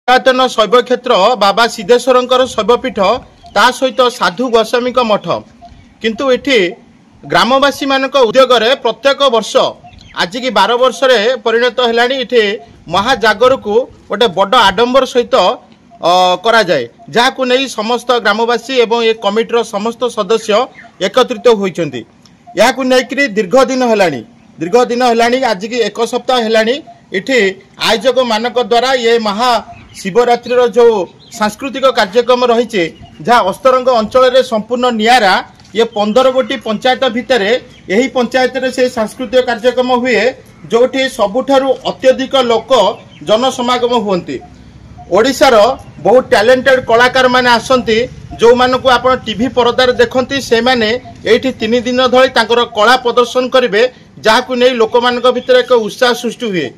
पुरातन शैव क्षेत्र बाबा सिद्धेश्वर शैवपीठ ता सहित साधु गोस्वामी मठ किंतु एठी ग्रामवासी मानक उद्योग प्रत्येक वर्ष आज की 12 वर्ष परिणत है महाजागर को गोटे बड़ आडंबर सहित करा जाए जहाँ नहीं समस्त ग्रामवासी एवं ये कमिटर समस्त सदस्य एकत्रित होती यहाँ दीर्घ दिन है आज की एक सप्ताह है इठी आयोजक मानक द्वारा ये महाशिवरात्रि जो सांस्कृतिक कार्यक्रम रही जहाँ अस्तरंग अंचल संपूर्ण नियारा ये 15 गोटी पंचायत भितर यही पंचायत से सांस्कृतिक कार्यक्रम हुए जोठी सबुठारु अत्यधिक लोक जनसमागम हुंती। ओडिशार बहुत टैलेंटेड कलाकार माने आसंती जो मानकु आपण टीवी परदार देखंती से माने एठी 3 दिन धरि तांकर कला प्रदर्शन करिवे जाहाकु नै लोक मानक भितर एक उत्साह सृष्टि हुए।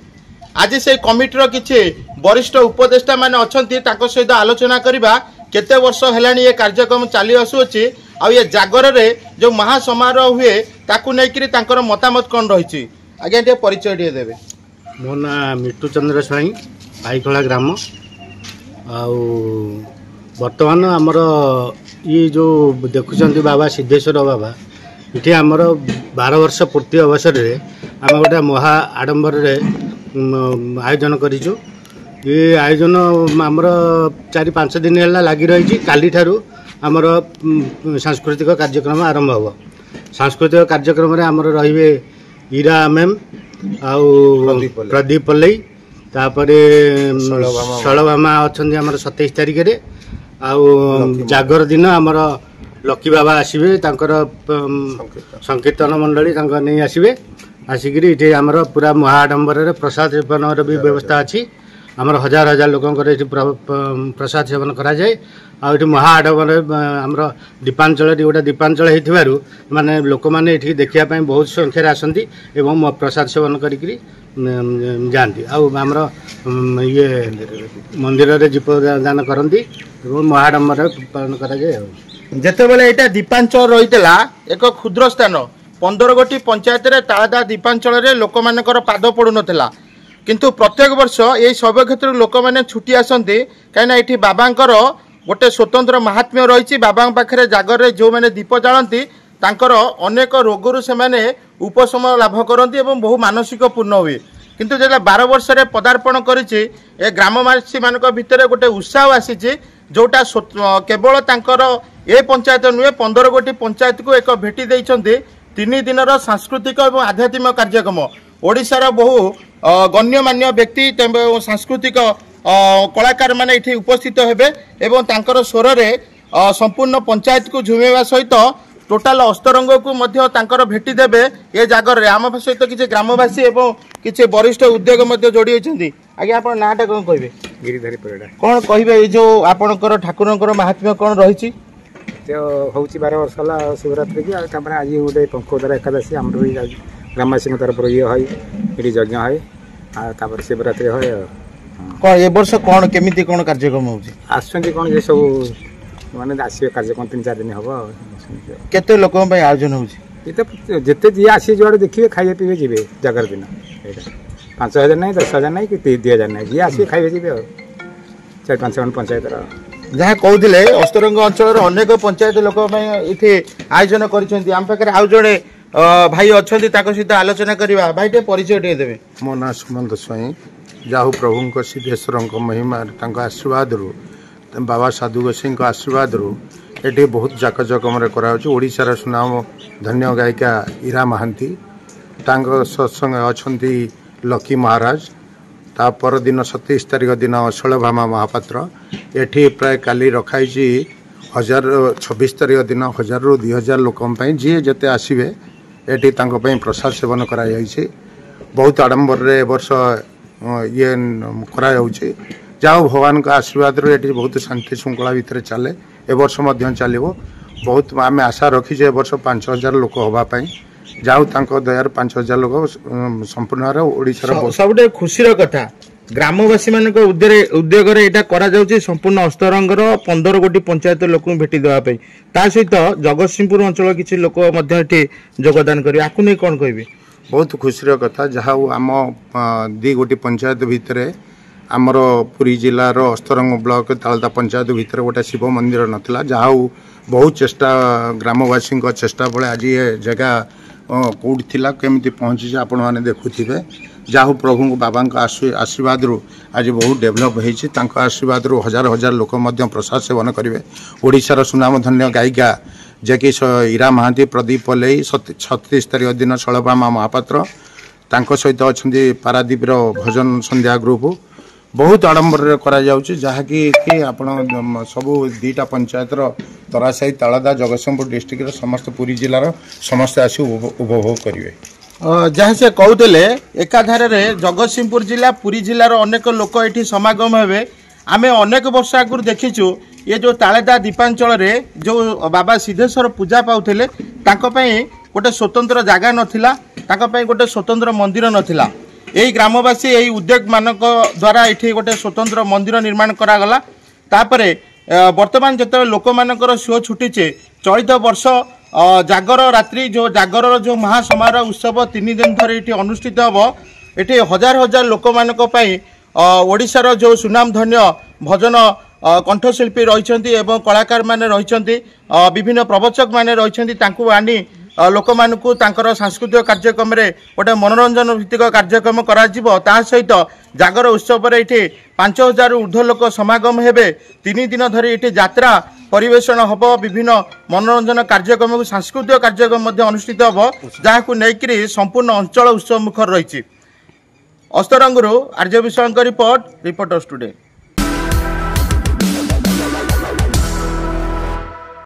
आज से कमिटीर किछि वरिष्ठ उपदेष्टा माने अछंती तांको सहित आलोचना करिबा केते वर्ष हेलानी ये कार्यक्रम चली आसुछि आ ये जागर रे जो महासमारोह हुए ताकू नेकरी तांकर मतामत कौन रही आज्ञा टे परिचय दिए देबे। मो ना मिट्टू चंद्र स्वाई पाईखला ग्राम बर्तमान आमर ये जो देखुं बाबा सिद्धेश्वर बाबा ये आमर 12 वर्ष पूर्ति अवसर में आम गोटे महा आडंबर आयोजन करूँ। ये आयोजन आमर 4-5 दिन है लगी रही काली ठारू आमर सांस्कृतिक कार्यक्रम आरंभ हो। सांस्कृतिक कार्यक्रम में आमर रे ईरा मैम आउ प्रदीप पल्लई तापर शलभामा अच्छा आमर 27 तारिख रे आउ जागर दिन आमर लकी बाबा आसबे संकीर्तन मंडली नहीं आसबे आसिक आमर पूरा महाआडंबर प्रसाद सेवन भी व्यवस्था अच्छी आमर हजार हजार लोकंर ये प्रसाद सेवन करा जाए आउ महाआडंबर आमर दीपांचल गोटे दीपांचल हो माने लोक मैंने ये देखापी बहुत संख्यार आसती एवं प्रसाद सेवन करी जाती आमर ये मंदिर में दीपदान करती महाआडंबर पालन कराए। जितेबाला यहाँ दीपांचल रही एक क्षुद्र स्थान 15 गोटी पंचायत ताळदा दीपांचल लोक मानकर पाद पड़ू नाला किंतु प्रत्येक वर्ष ये शैव क्षेत्र लोक मैंने छुट्टी आसती कहीं ये बाबांकर गोटे स्वतंत्र महात्म्य रही बाबा पाखे जागर जो मैंने दीप जालती तांकर अनेक रोगरू से माने उपशम लाभ करती बहु मानसिक पूर्ण हुए किंतु जो 12 वर्ष पदार्पण करी ग्रामवासी मान भितर गोटे उत्साह आसी जोटा केवल तांकर ए पंचायत नुहे 15 गोटी पंचायत को एक भेटी देइछन्ते 3 दिन सांस्कृतिक और आध्यात्मिक कार्यक्रम ओडिशार बहु गण्यमान्य व्यक्ति सांस्कृतिक कलाकार माने इठी उपस्थित हेबे एवं तांकर स्वर रे संपूर्ण पंचायत को झुमेवा सहित टोटाल अस्तरंग को मध्य तांकर भेटी देबे ये जागर रे आम सहित किछि ग्रामवासी एवं किछि वरिष्ठ उद्योग मध्य जोड़ी होइछन्ती। आगे आपण नाटा कोन कहबे? गिरिधारी परिडा। कोन कहबे ए जो आपनकर ठाकुरंकर महात्म्य कोन रहिछि? तो होउछि 12 वर्ष होला शिवरात्रि की तापर आज गोटे पंखोदरा एकादशी हमरो ग्रामवासी तरफ ये है ये यज्ञ है तापर शिवरात्रि है कौन ए वर्ष कौन केमिति कौन कार्यक्रम होउछि आसुंती कौन ये सब माने आसी कार्यक्रम 3-4 दिन हबो केते लोक पय आयोजन होउछि ये तो जेते जी आसी जोड़ देखिए खाइए पीबे जीवे जागर दिन 5000 नहीं 10000 नहीं कि 2000 नहीं जी आसी खाइए जीवे 4-5 पंचायत जहाँ कहते अस्तरंग अंचल अनेक पंचायत लोक ये आयोजन कर आम पाखे आउ जड़े भाई अच्छा सहित आलोचना करवा भाई टे परिचय टे देवे। मो ना सुमंत स्वाई जाहु प्रभु सिद्धेश्वर महिमा आशीर्वाद बाबा साधु गोसाई आशीर्वाद ये बहुत जाकजकम ओडिशार सुनाम धन्य गायिका ईरा महांती सत्संग अच्छा लकी महाराज तापर दिन 27 तारिख दिन शलभामा महापात्र एठी प्राय काली रखाई 26 तारिख दिन 1000 ରୁ 2000 लोक जी जिते आसबे ये प्रसाद सेवन कर बहुत आडंबर रे वर्ष ये जाओ भगवान का आशीर्वाद ये बहुत शांति श्रृंखला भितर चले ए वर्ष चलो बहुत आम आशा रखीचे ए वर्ष 5000 लोक हाँपाई जाऊ दयार 5000 लोक संपूर्ण ओडिशार सब खुशी कथा ग्रामवासी मान उद्योग संपूर्ण अस्तरंगर 15 गोटी पंचायत लोक भेटी देवाई सहित जगतसिंहपुर अंचल किसी लोक योगदान करें आपको नहीं कौन कह बहुत खुशी कथा जहाँ आम 2 गोटी पंचायत भितर आमर पुरी जिलार अस्तरंग ब्लॉक तालदा पंचायत भितर गोटे शिव मंदिर नथिला जहा बहुत चेष्टा ग्रामवासी चेष्टा बड़े आज ये जगह कौट थिला केमिति पहुँची आपण मैंने देखुथिबे जहा प्रभु बाबा आशीर्वाद आज बहुत डेभलप होती आशीर्वाद हजार हजार लोक प्रसाद सेवन करेंगे। ओडिशार सुनाम धन्य गायिका जैकि ईरा महांती प्रदीप पल्लई 36 तारीख दिन शलभामा महापात्र तांको सहित अच्छा पारादीप भजन संध्या ग्रुप बहुत आडंबर जहाँकि आपण सबू 2टा पंचायत तरासाई तालदा जगतसिंहपुर डिस्ट्रिक्ट समस्त पुरी जिलार समस्ते आसी उपभोग करेंगे। जहाँ से कहते एकाधार जगतसिंहपुर जिला पुरी जिलार अनेक लोक ये समागम हे आम अनेक वर्ष आगुरी देखीचु ये जो तालेदा दीपांचल रे जो बाबा सिद्धेश्वर पूजा पाउथिले गोटे स्वतंत्र जगह नथिला गोटे स्वतंत्र मंदिर नथिला। यही ग्रामवासी यही उद्योग मानक द्वारा ये गोटे स्वतंत्र मंदिर निर्माण करागला। तापरे वर्तमान जो लोक मानकर शो छुटीचे चलित वर्ष जागर रात्रि जो जागर जो महासमारोह उत्सव 3 दिन धरे ये अनुष्ठित हम ये हजार हजार लोक मानक ओडिशार जो सुनाम धन्य भजन कंठशिल्पी रही कलाकार माने रही विभिन्न प्रवचक माने रही आनी लोक मानकु तांकर सांस्कृतिक कार्यक्रम रे गोटे मनोरंजन भित्तिक कार्यक्रम करा जिवो। ता सहित जागर उत्सव रे इठी 5000 ऊर्ध्व लोक समागम हेबे। 3 दिन धरी इठी यात्रा परिवेषण हब विभिन्न मनोरंजन कार्यक्रम सांस्कृतिक कार्यक्रम मध्य अनुष्ठित हब जहाकु नेकरी संपूर्ण अंचल उत्सव मुखर रही। अस्तरंगरू आर्य विषयक रिपोर्टर स्टूडेंट।